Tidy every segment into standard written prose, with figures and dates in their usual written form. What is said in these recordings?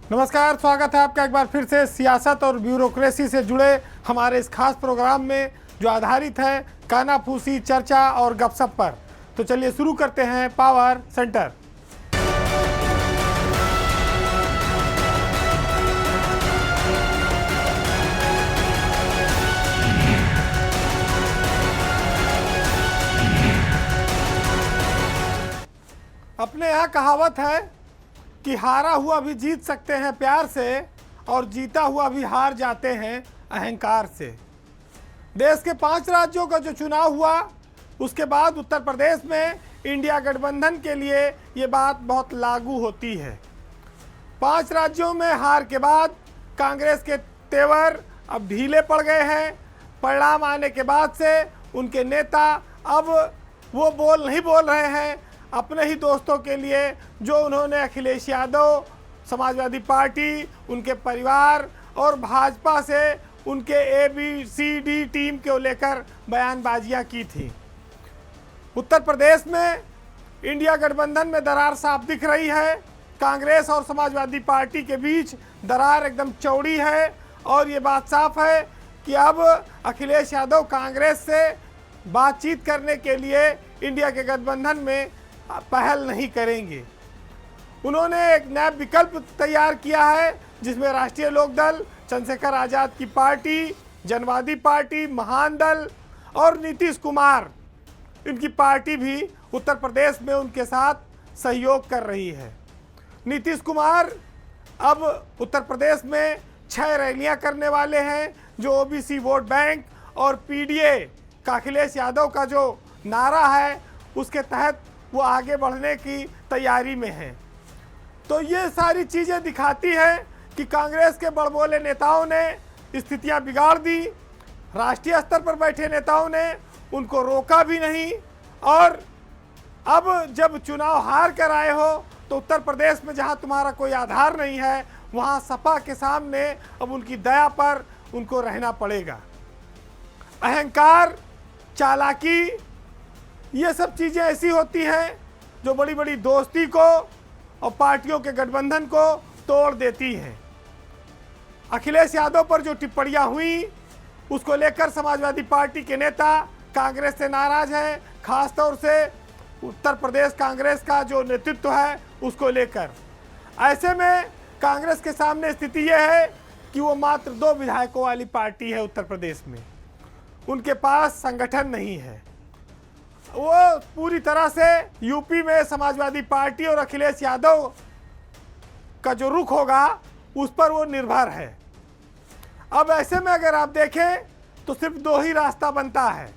नमस्कार, स्वागत है आपका एक बार फिर से सियासत और ब्यूरोक्रेसी से जुड़े हमारे इस खास प्रोग्राम में जो आधारित है कानाफूसी चर्चा और गपशप पर। तो चलिए शुरू करते हैं पावर सेंटर। अपने यहाँ कहावत है कि हारा हुआ भी जीत सकते हैं प्यार से और जीता हुआ भी हार जाते हैं अहंकार से। देश के 5 राज्यों का जो चुनाव हुआ उसके बाद उत्तर प्रदेश में इंडिया गठबंधन के लिए ये बात बहुत लागू होती है। 5 राज्यों में हार के बाद कांग्रेस के तेवर अब ढीले पड़ गए हैं। परिणाम आने के बाद से उनके नेता अब वो बोल नहीं बोल रहे हैं अपने ही दोस्तों के लिए जो उन्होंने अखिलेश यादव, समाजवादी पार्टी, उनके परिवार और भाजपा से उनके ABCD टीम को लेकर बयानबाजियां की थी। उत्तर प्रदेश में इंडिया गठबंधन में दरार साफ दिख रही है। कांग्रेस और समाजवादी पार्टी के बीच दरार एकदम चौड़ी है और ये बात साफ है कि अब अखिलेश यादव कांग्रेस से बातचीत करने के लिए इंडिया के गठबंधन में पहल नहीं करेंगे। उन्होंने एक नया विकल्प तैयार किया है जिसमें राष्ट्रीय लोकदल, चंद्रशेखर आज़ाद की पार्टी, जनवादी पार्टी, महान दल और नीतीश कुमार, इनकी पार्टी भी उत्तर प्रदेश में उनके साथ सहयोग कर रही है। नीतीश कुमार अब उत्तर प्रदेश में 6 रैलियां करने वाले हैं जो OBC वोट बैंक और PDA का अखिलेश यादव का जो नारा है उसके तहत वो आगे बढ़ने की तैयारी में है। तो ये सारी चीज़ें दिखाती है कि कांग्रेस के बड़बोले नेताओं ने स्थितियां बिगाड़ दी। राष्ट्रीय स्तर पर बैठे नेताओं ने उनको रोका भी नहीं और अब जब चुनाव हार कर आए हो तो उत्तर प्रदेश में जहां तुम्हारा कोई आधार नहीं है वहां सपा के सामने अब उनकी दया पर उनको रहना पड़ेगा। अहंकार, चालाकी, ये सब चीज़ें ऐसी होती हैं जो बड़ी बड़ी दोस्ती को और पार्टियों के गठबंधन को तोड़ देती हैं। अखिलेश यादव पर जो टिप्पणियां हुई उसको लेकर समाजवादी पार्टी के नेता कांग्रेस से नाराज हैं, खासतौर से उत्तर प्रदेश कांग्रेस का जो नेतृत्व है उसको लेकर। ऐसे में कांग्रेस के सामने स्थिति यह है कि वो मात्र 2 विधायकों वाली पार्टी है उत्तर प्रदेश में, उनके पास संगठन नहीं है। वो पूरी तरह से यूपी में समाजवादी पार्टी और अखिलेश यादव का जो रुख होगा उस पर वो निर्भर है। अब ऐसे में अगर आप देखें तो सिर्फ 2 ही रास्ता बनता है।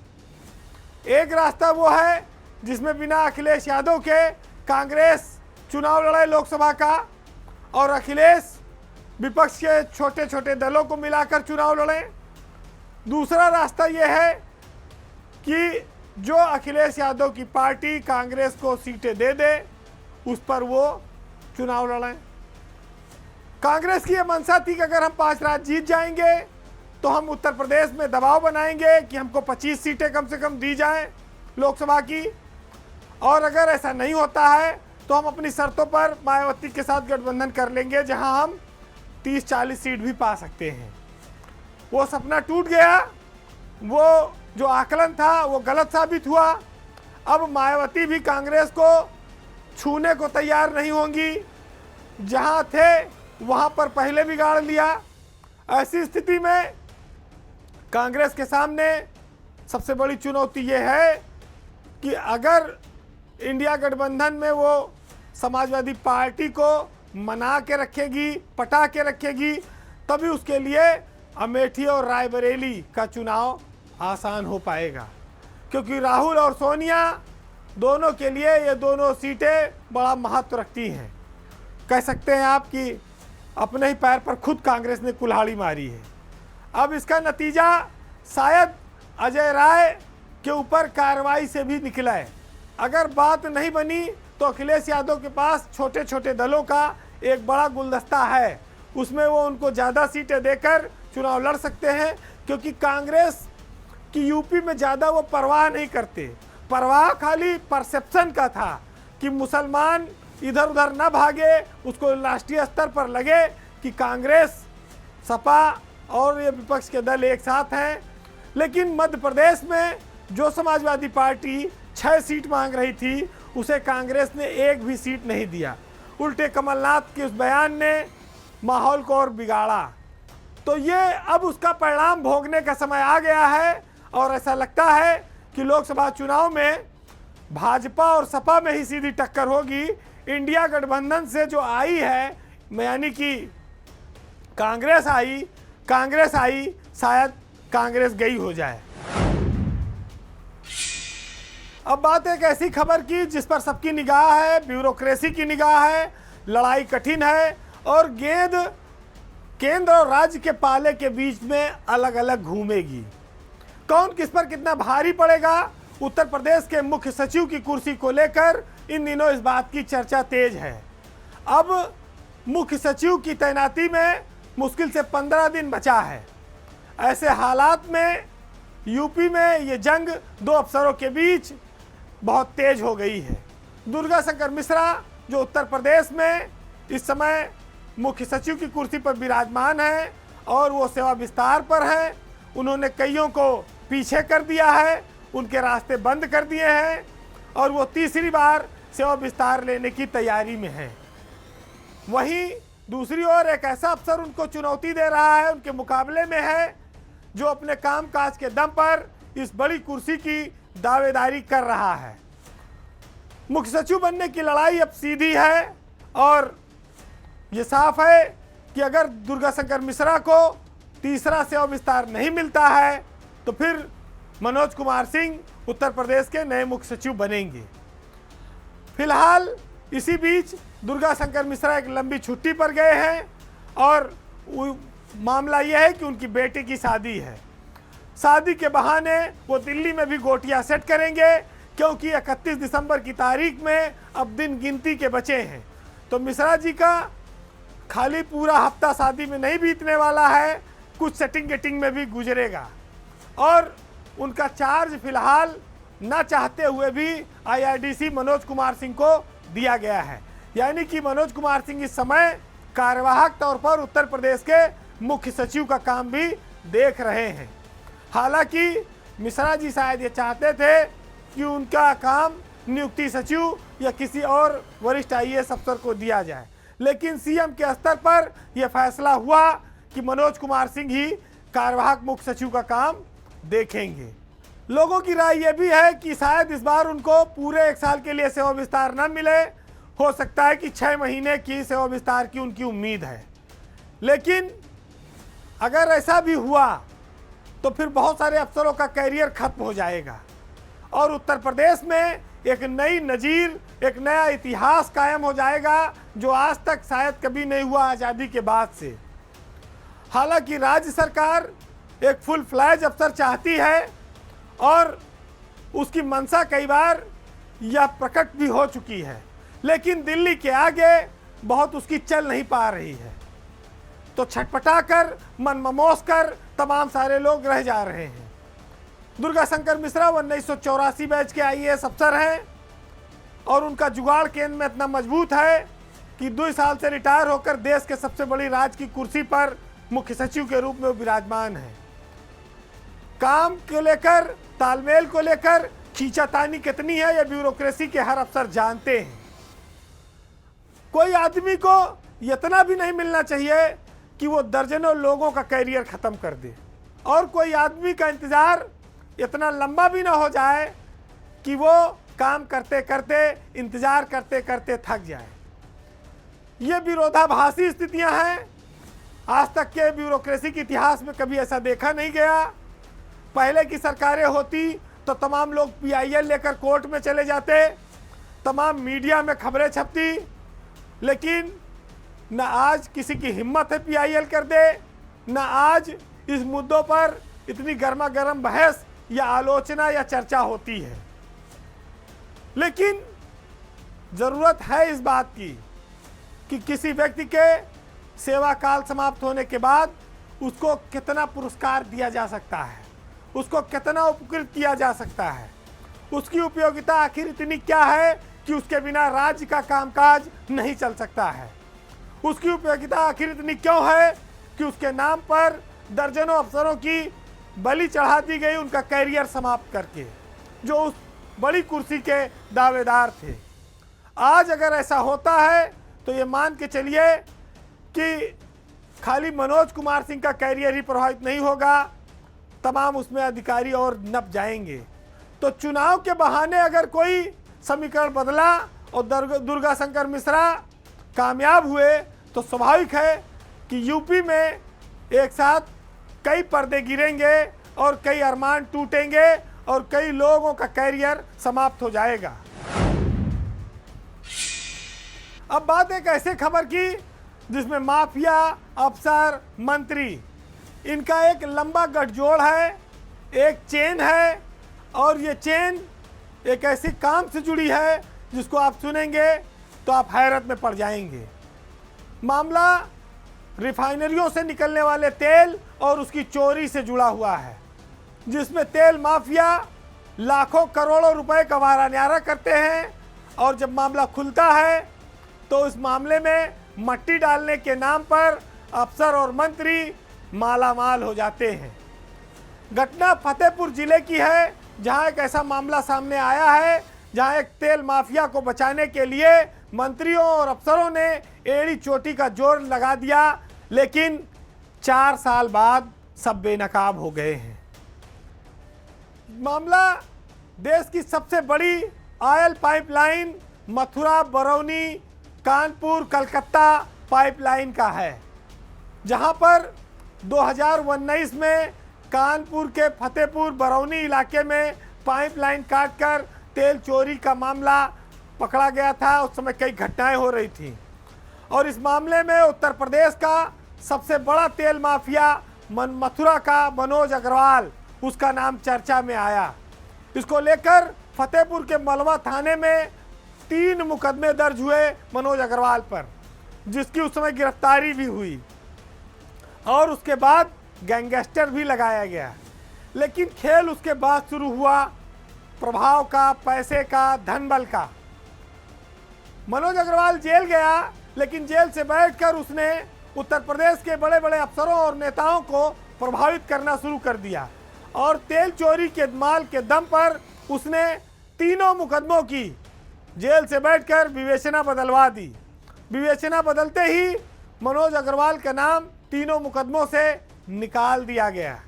एक रास्ता वो है जिसमें बिना अखिलेश यादव के कांग्रेस चुनाव लड़े लोकसभा का और अखिलेश विपक्ष के छोटे छोटे दलों को मिलाकर चुनाव लड़े। दूसरा रास्ता ये है कि जो अखिलेश यादव की पार्टी कांग्रेस को सीटें दे दे उस पर वो चुनाव लड़ें। कांग्रेस की ये मंशा थी कि अगर हम 5 राज्य जीत जाएंगे तो हम उत्तर प्रदेश में दबाव बनाएंगे कि हमको 25 सीटें कम से कम दी जाएं लोकसभा की, और अगर ऐसा नहीं होता है तो हम अपनी शर्तों पर मायावती के साथ गठबंधन कर लेंगे जहां हम 30-40 सीट भी पा सकते हैं। वो सपना टूट गया, वो जो आकलन था वो गलत साबित हुआ। अब मायावती भी कांग्रेस को छूने को तैयार नहीं होंगी, जहां थे वहां पर पहले बिगाड़ लिया। ऐसी स्थिति में कांग्रेस के सामने सबसे बड़ी चुनौती ये है कि अगर इंडिया गठबंधन में वो समाजवादी पार्टी को मना के रखेगी, पटा के रखेगी, तभी उसके लिए अमेठी और रायबरेली का चुनाव आसान हो पाएगा, क्योंकि राहुल और सोनिया दोनों के लिए ये दोनों सीटें बड़ा महत्व रखती हैं। कह सकते हैं आप कि अपने ही पैर पर खुद कांग्रेस ने कुल्हाड़ी मारी है। अब इसका नतीजा शायद अजय राय के ऊपर कार्रवाई से भी निकला है। अगर बात नहीं बनी तो अखिलेश यादव के पास छोटे छोटे दलों का एक बड़ा गुलदस्ता है, उसमें वो उनको ज़्यादा सीटें देकर चुनाव लड़ सकते हैं, क्योंकि कांग्रेस कि यूपी में ज़्यादा वो परवाह नहीं करते। परवाह खाली परसेप्शन का था कि मुसलमान इधर उधर न भागे, उसको राष्ट्रीय स्तर पर लगे कि कांग्रेस, सपा और ये विपक्ष के दल एक साथ हैं। लेकिन मध्य प्रदेश में जो समाजवादी पार्टी 6 सीट मांग रही थी, उसे कांग्रेस ने एक भी सीट नहीं दिया। उल्टे कमलनाथ के उस बयान ने माहौल को और बिगाड़ा। तो ये अब उसका परिणाम भोगने का समय आ गया है और ऐसा लगता है कि लोकसभा चुनाव में भाजपा और सपा में ही सीधी टक्कर होगी। इंडिया गठबंधन से जो आई है, यानी कि कांग्रेस आई, शायद कांग्रेस गई हो जाए। अब बात एक ऐसी खबर की जिस पर सबकी निगाह है, ब्यूरोक्रेसी की निगाह है, लड़ाई कठिन है और गेंद केंद्र और राज्य के पाले के बीच में अलग अलग घूमेगी। कौन किस पर कितना भारी पड़ेगा, उत्तर प्रदेश के मुख्य सचिव की कुर्सी को लेकर इन दिनों इस बात की चर्चा तेज है। अब मुख्य सचिव की तैनाती में मुश्किल से 15 दिन बचा है। ऐसे हालात में यूपी में ये जंग दो अफसरों के बीच बहुत तेज हो गई है। दुर्गा शंकर मिश्रा जो उत्तर प्रदेश में इस समय मुख्य सचिव की कुर्सी पर विराजमान है और वो सेवा विस्तार पर है, उन्होंने कईयों को पीछे कर दिया है, उनके रास्ते बंद कर दिए हैं और वो तीसरी बार सेवा विस्तार लेने की तैयारी में है। वहीं दूसरी ओर एक ऐसा अफसर उनको चुनौती दे रहा है, उनके मुकाबले में है, जो अपने कामकाज के दम पर इस बड़ी कुर्सी की दावेदारी कर रहा है। मुख्य सचिव बनने की लड़ाई अब सीधी है और ये साफ है कि अगर दुर्गा शंकर मिश्रा को तीसरा सेवा विस्तार नहीं मिलता है तो फिर मनोज कुमार सिंह उत्तर प्रदेश के नए मुख्य सचिव बनेंगे। फिलहाल इसी बीच दुर्गा शंकर मिश्रा एक लंबी छुट्टी पर गए हैं और मामला यह है कि उनकी बेटी की शादी है। शादी के बहाने वो दिल्ली में भी गोटियां सेट करेंगे, क्योंकि 31 दिसंबर की तारीख में अब दिन गिनती के बचे हैं। तो मिश्रा जी का खाली पूरा हफ्ता शादी में नहीं बीतने वाला है, कुछ सेटिंग गेटिंग में भी गुजरेगा और उनका चार्ज फिलहाल न चाहते हुए भी IRDC मनोज कुमार सिंह को दिया गया है। यानी कि मनोज कुमार सिंह इस समय कार्यवाहक तौर पर उत्तर प्रदेश के मुख्य सचिव का काम भी देख रहे हैं। हालांकि मिश्रा जी शायद ये चाहते थे कि उनका काम नियुक्ति सचिव या किसी और वरिष्ठ IAS अफसर को दिया जाए, लेकिन CM के स्तर पर यह फैसला हुआ कि मनोज कुमार सिंह ही कार्यवाहक मुख्य सचिव का काम देखेंगे। लोगों की राय यह भी है कि शायद इस बार उनको पूरे 1 साल के लिए सेवा विस्तार न मिले, हो सकता है कि 6 महीने की सेवा विस्तार की उनकी उम्मीद है। लेकिन अगर ऐसा भी हुआ तो फिर बहुत सारे अफसरों का कैरियर खत्म हो जाएगा और उत्तर प्रदेश में एक नई नजीर, एक नया इतिहास कायम हो जाएगा, जो आज तक शायद कभी नहीं हुआ आज़ादी के बाद से। हालांकि राज्य सरकार एक फुल फ्लैज अफसर चाहती है और उसकी मंशा कई बार यह प्रकट भी हो चुकी है, लेकिन दिल्ली के आगे बहुत उसकी चल नहीं पा रही है। तो छटपटा कर, मन ममोस कर तमाम सारे लोग रह जा रहे हैं। दुर्गा शंकर मिश्रा 1984 बैच के IAS अफसर हैं और उनका जुगाड़ केंद्र में इतना मजबूत है कि 2 साल से रिटायर होकर देश के सबसे बड़ी राज्य की कुर्सी पर मुख्य सचिव के रूप में विराजमान है। काम को लेकर, तालमेल को लेकर खींचातानी कितनी है, यह ब्यूरोक्रेसी के हर अफसर जानते हैं। कोई आदमी को इतना भी नहीं मिलना चाहिए कि वो दर्जनों लोगों का कैरियर खत्म कर दे, और कोई आदमी का इंतजार इतना लंबा भी ना हो जाए कि वो काम करते करते, इंतजार करते करते थक जाए। ये विरोधाभासी स्थितियां हैं। आज तक के ब्यूरोक्रेसी के इतिहास में कभी ऐसा देखा नहीं गया। पहले की सरकारें होती तो तमाम लोग PIL लेकर कोर्ट में चले जाते, तमाम मीडिया में खबरें छपती, लेकिन न आज किसी की हिम्मत है PIL कर दे, न आज इस मुद्दों पर इतनी गर्मा गर्म बहस या आलोचना या चर्चा होती है। लेकिन ज़रूरत है इस बात की कि किसी व्यक्ति के सेवा काल समाप्त होने के बाद उसको कितना पुरस्कार दिया जा सकता है, उसको कितना उपकृत किया जा सकता है, उसकी उपयोगिता आखिर इतनी क्या है कि उसके बिना राज्य का कामकाज नहीं चल सकता है। उसकी उपयोगिता आखिर इतनी क्यों है कि उसके नाम पर दर्जनों अफसरों की बलि चढ़ा दी गई, उनका कैरियर समाप्त करके, जो उस बड़ी कुर्सी के दावेदार थे। आज अगर ऐसा होता है तो ये मान के चलिए कि खाली मनोज कुमार सिंह का कैरियर ही प्रभावित नहीं होगा, तमाम उसमें अधिकारी और नप जाएंगे। तो चुनाव के बहाने अगर कोई समीकरण बदला और दुर्गा शंकर मिश्रा कामयाब हुए तो स्वाभाविक है कि यूपी में एक साथ कई पर्दे गिरेंगे और कई अरमान टूटेंगे और कई लोगों का कैरियर समाप्त हो जाएगा। अब बात एक ऐसे खबर की जिसमें माफिया, अफसर, मंत्री, इनका एक लंबा गठजोड़ है, एक चेन है, और ये चेन एक ऐसी काम से जुड़ी है जिसको आप सुनेंगे तो आप हैरत में पड़ जाएंगे। मामला रिफाइनरियों से निकलने वाले तेल और उसकी चोरी से जुड़ा हुआ है, जिसमें तेल माफिया लाखों करोड़ों रुपए का वारा न्यारा करते हैं, और जब मामला खुलता है तो इस मामले में मट्टी डालने के नाम पर अफसर और मंत्री मालामाल हो जाते हैं। घटना फतेहपुर जिले की है, जहां एक ऐसा मामला सामने आया है जहां एक तेल माफिया को बचाने के लिए मंत्रियों और अफसरों ने एड़ी चोटी का जोर लगा दिया, लेकिन 4 साल बाद सब बेनकाब हो गए हैं। मामला देश की सबसे बड़ी oil pipeline Mathura, Barauni, Kanpur, Calcutta pipeline का है, जहां पर 2019 में कानपुर के फतेहपुर बरौनी इलाके में पाइपलाइन काटकर तेल चोरी का मामला पकड़ा गया था। उस समय कई घटनाएं हो रही थी, और इस मामले में उत्तर प्रदेश का सबसे बड़ा तेल माफिया मथुरा का मनोज अग्रवाल, उसका नाम चर्चा में आया। इसको लेकर फतेहपुर के मलवा थाने में 3 मुकदमे दर्ज हुए मनोज अग्रवाल पर, जिसकी उस समय गिरफ्तारी भी हुई, और उसके बाद गैंगस्टर भी लगाया गया। लेकिन खेल उसके बाद शुरू हुआ प्रभाव का, पैसे का, धन बल का। मनोज अग्रवाल जेल गया, लेकिन जेल से बैठकर उसने उत्तर प्रदेश के बड़े बड़े अफसरों और नेताओं को प्रभावित करना शुरू कर दिया, और तेल चोरी के माल के दम पर उसने 3 मुकदमों की जेल से बैठकर विवेचना बदलवा दी। विवेचना बदलते ही मनोज अग्रवाल का नाम 3 मुकदमों से निकाल दिया गया।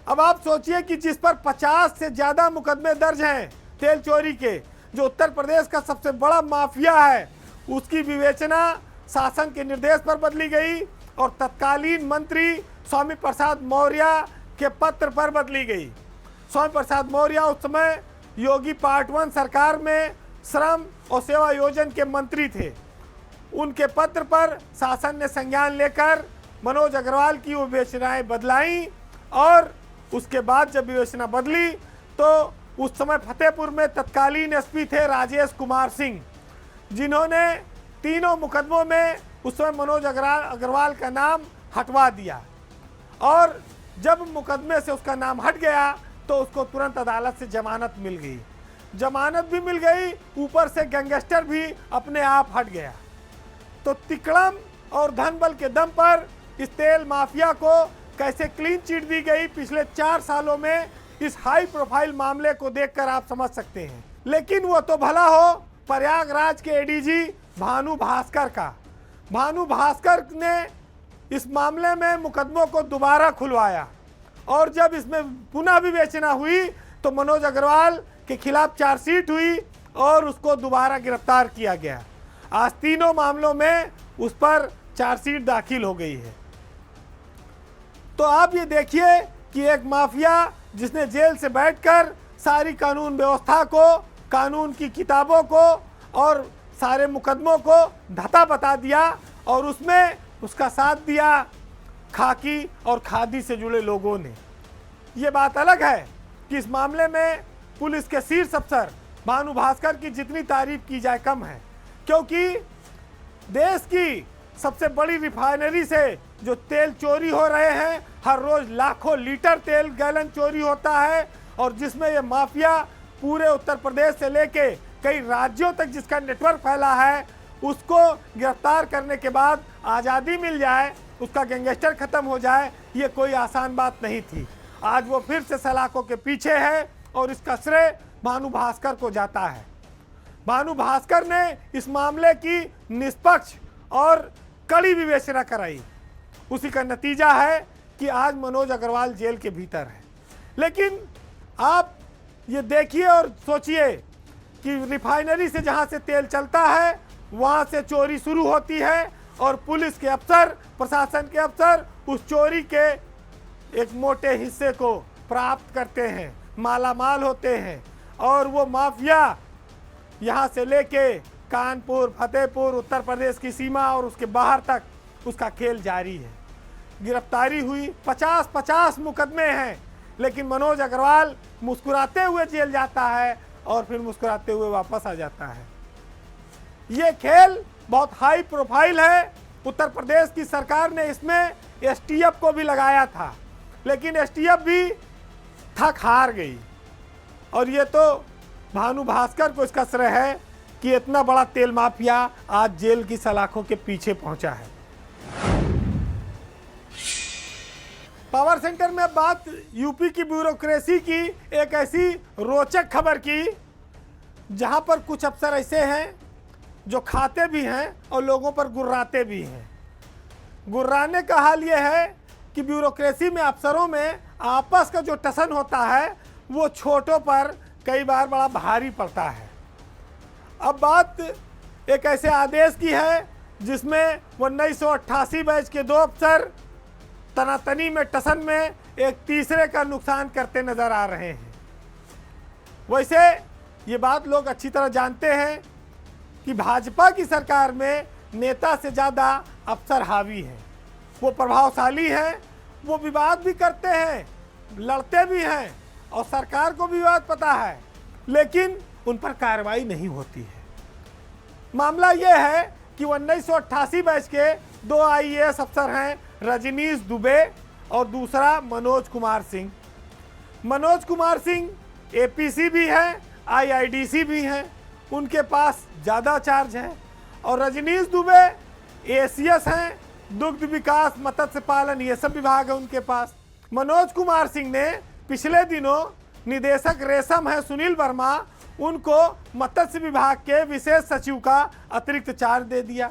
अब आप सोचिए कि जिस पर 50 से ज़्यादा मुकदमे दर्ज हैं तेल चोरी के, जो उत्तर प्रदेश का सबसे बड़ा माफिया है, उसकी विवेचना शासन के निर्देश पर बदली गई और तत्कालीन मंत्री स्वामी प्रसाद मौर्य के पत्र पर बदली गई। स्वामी प्रसाद मौर्य उस समय योगी पार्ट 1 सरकार में श्रम और सेवा योजन के मंत्री थे। उनके पत्र पर शासन ने संज्ञान लेकर मनोज अग्रवाल की विवेचनाएं बदलाई, और उसके बाद जब विवेचना बदली तो उस समय फतेहपुर में तत्कालीन एसपी थे राजेश कुमार सिंह, जिन्होंने 3 मुकदमों में उस समय मनोज अग्रवाल का नाम हटवा दिया, और जब मुकदमे से उसका नाम हट गया तो उसको तुरंत अदालत से जमानत मिल गई। जमानत भी मिल गई, ऊपर से गैंगस्टर भी अपने आप हट गया। तो तिकड़म और धन बल के दम पर इस तेल माफिया को कैसे क्लीन चिट दी गई पिछले 4 सालों में, इस हाई प्रोफाइल मामले को देखकर आप समझ सकते हैं। लेकिन वो तो भला हो प्रयागराज के एडीजी भानु भास्कर का। भानु भास्कर ने इस मामले में मुकदमों को दोबारा खुलवाया, और जब इसमें पुनः विवेचना हुई तो मनोज अग्रवाल के खिलाफ चार्जशीट हुई और उसको दोबारा गिरफ्तार किया गया। आज 3 मामलों में उस पर चार्जशीट दाखिल हो गई है। तो आप ये देखिए कि एक माफिया जिसने जेल से बैठकर सारी कानून व्यवस्था को, कानून की किताबों को और सारे मुकदमों को धता बता दिया, और उसमें उसका साथ दिया खाकी और खादी से जुड़े लोगों ने। ये बात अलग है कि इस मामले में पुलिस के शीर्ष अफसर भानु भास्कर की जितनी तारीफ की जाए कम है, क्योंकि देश की सबसे बड़ी रिफाइनरी से जो तेल चोरी हो रहे हैं, हर रोज लाखों लीटर तेल गैलन चोरी होता है, और जिसमें ये माफिया पूरे उत्तर प्रदेश से लेके कई राज्यों तक जिसका नेटवर्क फैला है, उसको गिरफ्तार करने के बाद आज़ादी मिल जाए, उसका गैंगस्टर खत्म हो जाए, ये कोई आसान बात नहीं थी। आज वो फिर से सलाखों के पीछे है और इसका श्रेय भानु भास्कर को जाता है। भानु भास्कर ने इस मामले की निष्पक्ष और कड़ी विवेचना कराई। उसी का नतीजा है कि आज मनोज अग्रवाल जेल के भीतर है। लेकिन आप ये देखिए और सोचिए कि रिफाइनरी से जहाँ से तेल चलता है वहाँ से चोरी शुरू होती है और पुलिस के अफसर, प्रशासन के अफसर उस चोरी के एक मोटे हिस्से को प्राप्त करते हैं, मालामाल होते हैं और वो माफिया यहाँ से लेके कानपुर, फतेहपुर, उत्तर प्रदेश की सीमा और उसके बाहर तक उसका खेल जारी है। गिरफ्तारी हुई, 50-50 मुकदमे हैं, लेकिन मनोज अग्रवाल मुस्कुराते हुए जेल जाता है और फिर मुस्कुराते हुए वापस आ जाता है। ये खेल बहुत हाई प्रोफाइल है। उत्तर प्रदेश की सरकार ने इसमें एसटीएफ को भी लगाया था, लेकिन एसटीएफ भी थक हार गई और ये तो भानु भास्कर को इसका श्रेय है कि इतना बड़ा तेल माफिया आज जेल की सलाखों के पीछे पहुंचा है। पावर सेंटर में बात यूपी की ब्यूरोक्रेसी की एक ऐसी रोचक खबर की जहां पर कुछ अफसर ऐसे हैं जो खाते भी हैं और लोगों पर गुर्राते भी हैं। गुर्राने का हाल यह है कि ब्यूरोक्रेसी में अफसरों में आपस का जो टसन होता है वो छोटों पर कई बार बड़ा भारी पड़ता है। अब बात एक ऐसे आदेश की है जिसमें 1988 बैच के 2 अफसर तनातनी में, टसन में एक तीसरे का नुकसान करते नजर आ रहे हैं। वैसे ये बात लोग अच्छी तरह जानते हैं कि भाजपा की सरकार में नेता से ज़्यादा अफसर हावी हैं। वो प्रभावशाली हैं, वो विवाद भी करते हैं, लड़ते भी हैं और सरकार को भी विवाद पता है, लेकिन उन पर कार्रवाई नहीं होती है। मामला ये है कि 1988 बैच के 2 आईएएस अफसर हैं, रजनीश दुबे और दूसरा मनोज कुमार सिंह। मनोज कुमार सिंह एपीसी भी हैं, आईआईडीसी भी हैं, उनके पास ज़्यादा चार्ज है, और रजनीश दुबे एसीएस हैं, दुग्ध विकास, मत्स्य पालन, ये सब विभाग है उनके पास। मनोज कुमार सिंह ने पिछले दिनों निदेशक रेशम है सुनील वर्मा, उनको मत्स्य विभाग के विशेष सचिव का अतिरिक्त चार्ज दे दिया।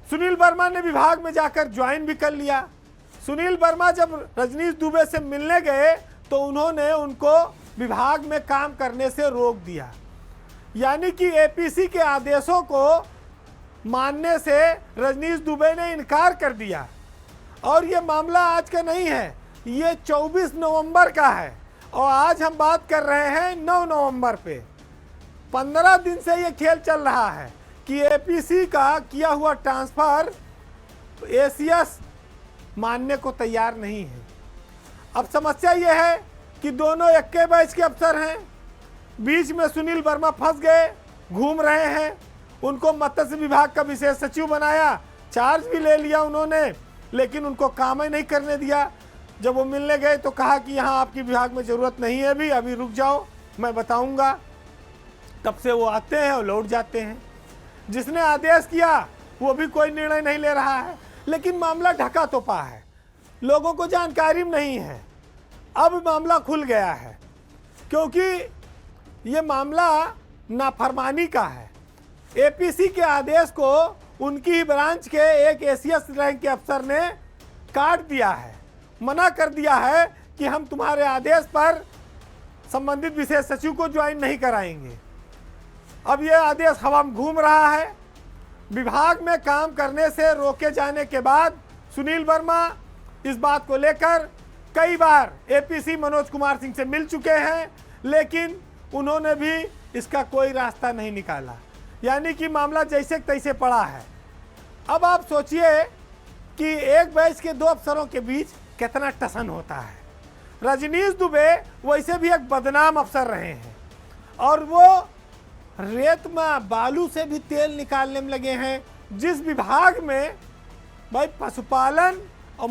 सुनील वर्मा ने विभाग में जाकर ज्वाइन भी कर लिया। सुनील वर्मा जब रजनीश दुबे से मिलने गए तो उन्होंने उनको विभाग में काम करने से रोक दिया, यानी कि एपीसी के आदेशों को मानने से रजनीश दुबे ने इनकार कर दिया। और ये मामला आज का नहीं है, ये 24 नवंबर का है और आज हम बात कर रहे हैं 9 नवंबर पे। 15 दिन से ये खेल चल रहा है कि एपीसी का किया हुआ ट्रांसफ़र एसीएस मानने को तैयार नहीं है। अब समस्या ये है कि दोनों एक के बैच के अफसर हैं, बीच में सुनील वर्मा फंस गए, घूम रहे हैं। उनको मत्स्य विभाग का विशेष सचिव बनाया, चार्ज भी ले लिया उन्होंने, लेकिन उनको काम ही नहीं करने दिया। जब वो मिलने गए तो कहा कि यहाँ आपकी विभाग में ज़रूरत नहीं है, अभी रुक जाओ, मैं बताऊँगा। तब से वो आते हैं और लौट जाते हैं। जिसने आदेश किया वो भी कोई निर्णय नहीं ले रहा है, लेकिन मामला ढका तोपा है, लोगों को जानकारी नहीं है। अब मामला खुल गया है क्योंकि ये मामला नाफरमानी का है। एपीसी के आदेश को उनकी ही ब्रांच के एक एसीएस रैंक के अफसर ने काट दिया है, मना कर दिया है कि हम तुम्हारे आदेश पर संबंधित विशेष सचिव को ज्वाइन नहीं कराएंगे। अब ये आदेश हवा में घूम रहा है। विभाग में काम करने से रोके जाने के बाद सुनील वर्मा इस बात को लेकर कई बार एपीसी मनोज कुमार सिंह से मिल चुके हैं, लेकिन उन्होंने भी इसका कोई रास्ता नहीं निकाला, यानी कि मामला जैसे तैसे पड़ा है। अब आप सोचिए कि एक बैच के 2 अफसरों के बीच कितना टसन होता है। रजनीश दुबे वैसे भी एक बदनाम अफसर रहे हैं और वो रेत में बालू से भी तेल निकालने में लगे हैं। जिस विभाग में भाई पशुपालन और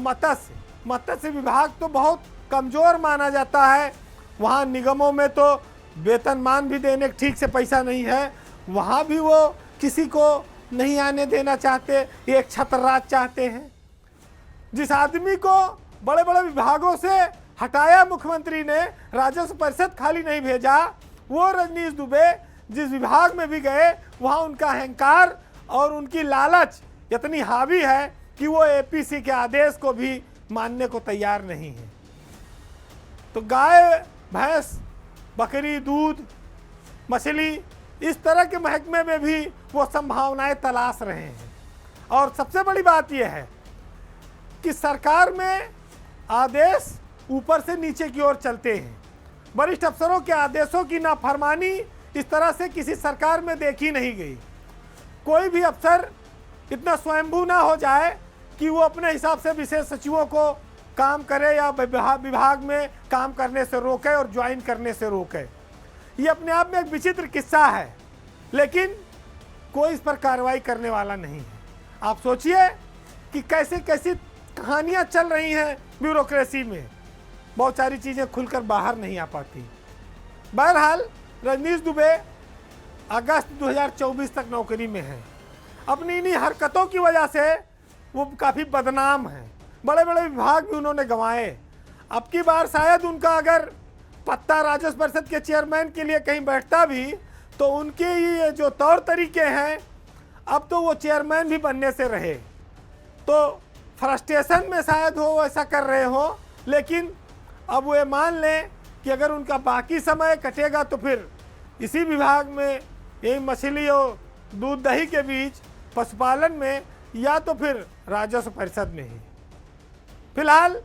मत्स्य विभाग तो बहुत कमज़ोर माना जाता है, वहाँ निगमों में तो वेतनमान भी देने का ठीक से पैसा नहीं है, वहाँ भी वो किसी को नहीं आने देना चाहते, एक छत्रराज चाहते हैं। जिस आदमी को बड़े बड़े विभागों से हटाया मुख्यमंत्री ने, राजस्व परिषद खाली नहीं भेजा, वो रजनीश दुबे जिस विभाग में भी गए वहाँ उनका अहंकार और उनकी लालच इतनी हावी है कि वो एपीसी के आदेश को भी मानने को तैयार नहीं है। तो गाय, भैंस, बकरी, दूध, मछली, इस तरह के महकमे में भी वो संभावनाएं तलाश रहे हैं। और सबसे बड़ी बात यह है कि सरकार में आदेश ऊपर से नीचे की ओर चलते हैं। वरिष्ठ अफसरों के आदेशों की नाफरमानी इस तरह से किसी सरकार में देखी नहीं गई। कोई भी अफसर इतना स्वयंभू ना हो जाए कि वो अपने हिसाब से विशेष सचिवों को काम करे या विभाग में काम करने से रोके और ज्वाइन करने से रोके। ये अपने आप में एक विचित्र किस्सा है, लेकिन कोई इस पर कार्रवाई करने वाला नहीं है। आप सोचिए कि कैसे कैसी कहानियां चल रही हैं ब्यूरोक्रेसी में, बहुत सारी चीज़ें खुलकर बाहर नहीं आ पाती। बहरहाल रजनीश दुबे अगस्त 2024 तक नौकरी में हैं। अपनी इन्हीं हरकतों की वजह से वो काफ़ी बदनाम हैं। बड़े बड़े विभाग भी उन्होंने गंवाए। अब की बार शायद उनका अगर पत्ता राजस्व परिषद के चेयरमैन के लिए कहीं बैठता भी तो उनके ये जो तौर तरीके हैं, अब तो वो चेयरमैन भी बनने से रहे। तो फ्रस्ट्रेशन में शायद हो ऐसा कर रहे हो, लेकिन अब वो मान लें कि अगर उनका बाकी समय कटेगा तो फिर इसी विभाग में, यही मछली और दूध दही के बीच, पशुपालन में, या तो फिर राजस्व परिषद में ही। फिलहाल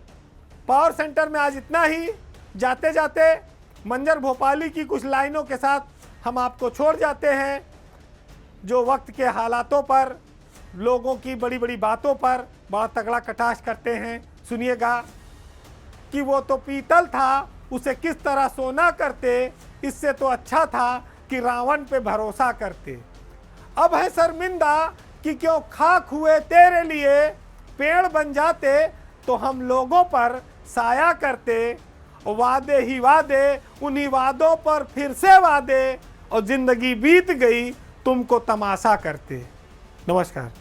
पावर सेंटर में आज इतना ही। जाते जाते मंजर भोपाली की कुछ लाइनों के साथ हम आपको छोड़ जाते हैं, जो वक्त के हालातों पर, लोगों की बड़ी बड़ी बातों पर बड़ा तगड़ा कटाक्ष करते हैं। सुनिएगा कि वो तो पीतल था, उसे किस तरह सोना करते, इससे तो अच्छा था कि रावण पे भरोसा करते। अब है शर्मिंदा कि क्यों खाक हुए तेरे लिए, पेड़ बन जाते तो हम लोगों पर साया करते। वादे ही वादे, उन्हीं वादों पर फिर से वादे, और जिंदगी बीत गई तुमको तमाशा करते। नमस्कार।